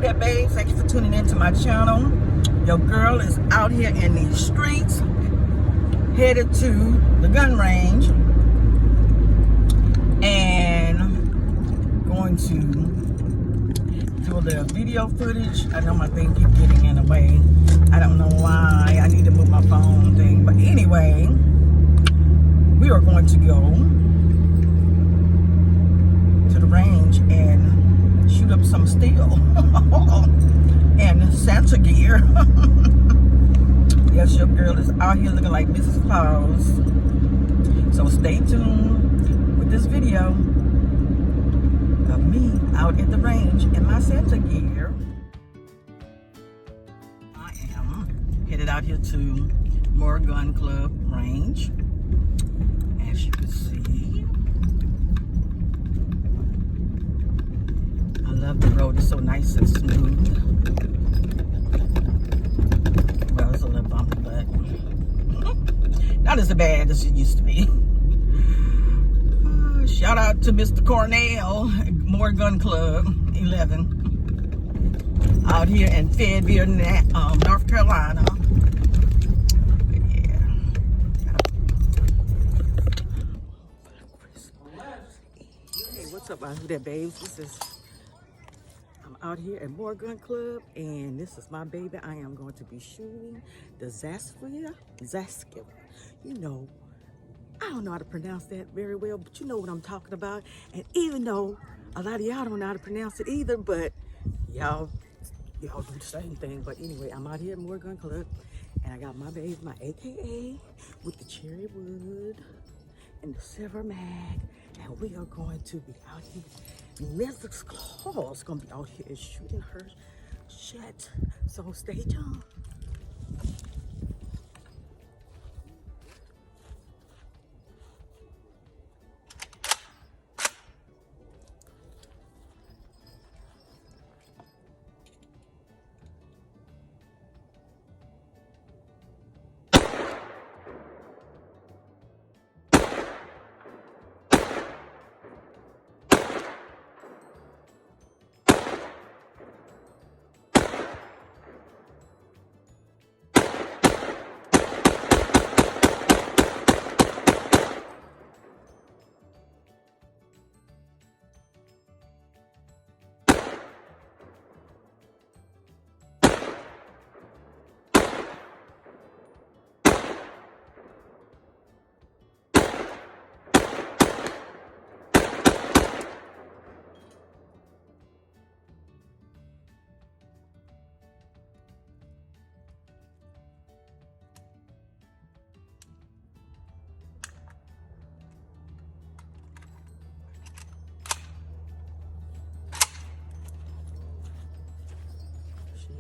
there, babe? Thank you for tuning into my channel. Your girl is out here in these streets, headed to the gun range, and going to do a little video footage. I know my thing keeps getting in the way. I don't know why. I need to move my phone thing. But anyway, we are going to go to the range and shoot up some steel and Santa gear. Yes, your girl is out here looking like Mrs.Clause. So stay tuned with this video of me out at the range in my Santa gear. I am headed out here to More Gun Club range. As you can see, I love the road. It's so nice and smooth. Well, it's a little bumpy, but not as bad as it used to be. Shout out to Mr. Cornell, More Gun Club 11, out here in Fayetteville, North Carolina. But yeah. Hey, what's up out there, babes? I'm out here at More Gun Club, and this is my baby. I am going to be shooting the Zastava. You know, I don't know how to pronounce that very well, but you know what I'm talking about. And even though a lot of y'all don't know how to pronounce it either, but y'all do the same thing. But anyway, I'm out here at More Gun Club, and I got my baby, my AKA, with the cherry wood and the silver mag, and we are going to be out here. Mrs.Clause is gonna be out here shooting her shit. So stay tuned.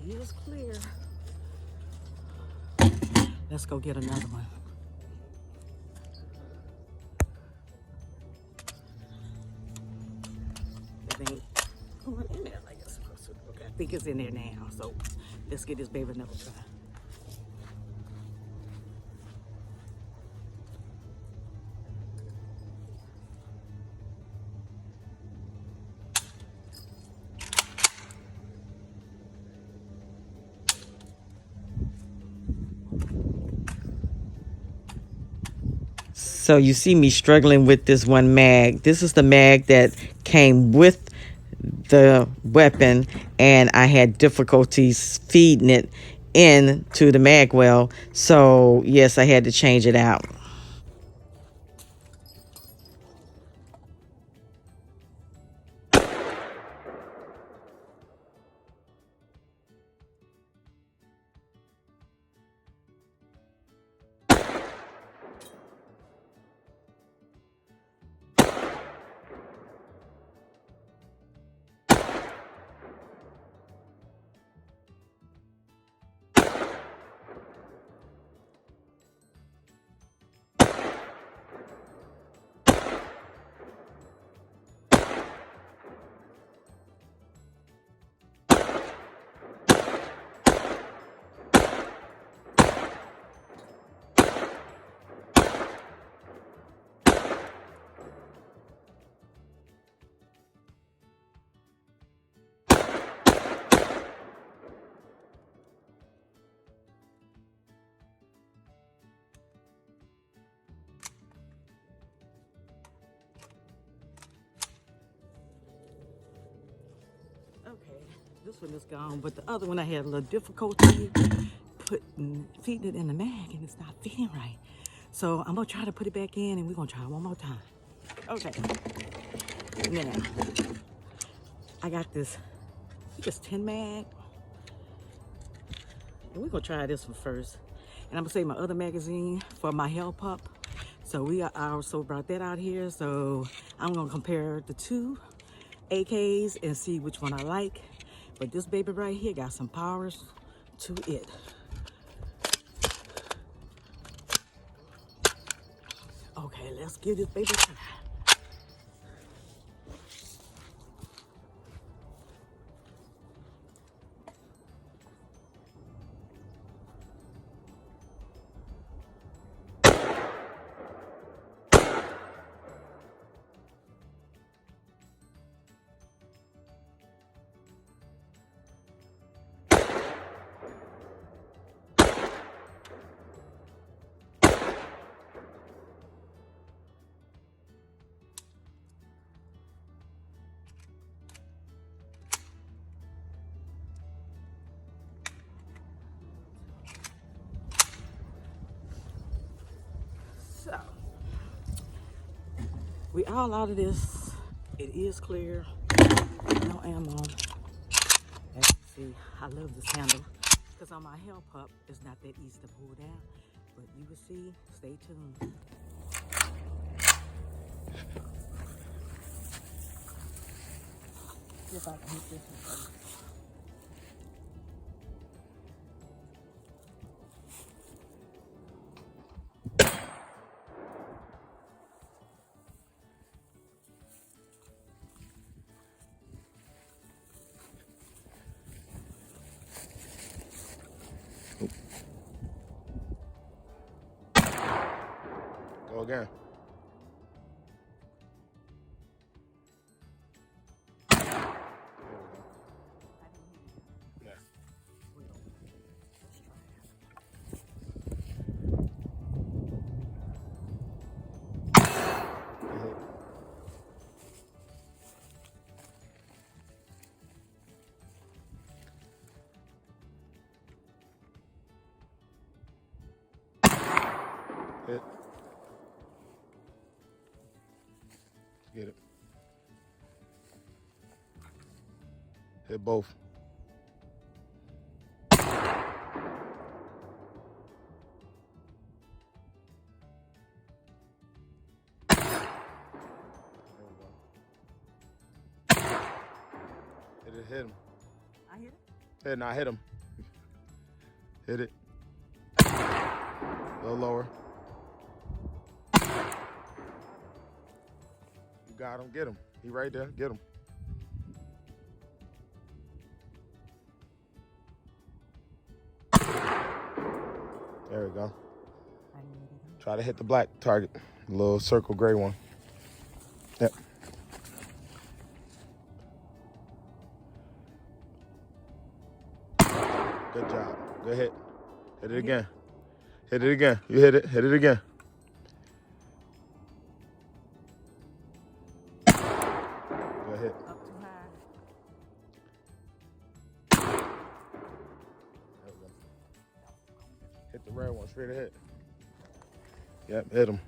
She is clear. Let's go get another one. It ain't going in there like it's supposed to. Okay, I think it's in there now. So let's get this baby another try. So you see me struggling with this one mag. This is the mag that came with the weapon, and I had difficulties feeding it into the mag well. So yes, I had to change it out. This one is gone, but the other one I had a little difficulty feeding it in the mag, and it's not feeding right. So I'm gonna try to put it back in, and we're gonna try one more time. Okay. Now, I got this 10 mag, and we're gonna try this one first. And I'm gonna save my other magazine for my Hellpup. So I also brought that out here. So I'm gonna compare the two AKs and see which one I like. But this baby right here got some powers to it. Okay, let's give this baby a try. So, we all out of this. It is clear. No ammo. As you see, I love this handle because on my Hellpup, it's not that easy to pull down. But you will see. Stay tuned. See if I can hit this one first. Go again. Hit. Get it. Hit both. Hit him. I hit it? Hit, nah, hit him. Hit it. A little lower. You got him, get him. He right there, get him. There we go. Try to hit the black target. The little circle gray one. Yep. Good job. Good hit. Hit it again. Hit it again. You hit it. Hit it again. Good hit. Up too high. There we go. Hit the red one. Straight ahead. Yep, hit him.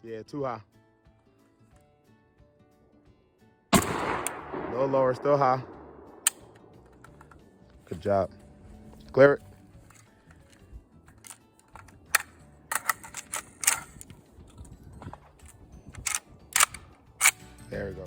Yeah, too high. A little lower, still high. Good job. Clear it. There we go.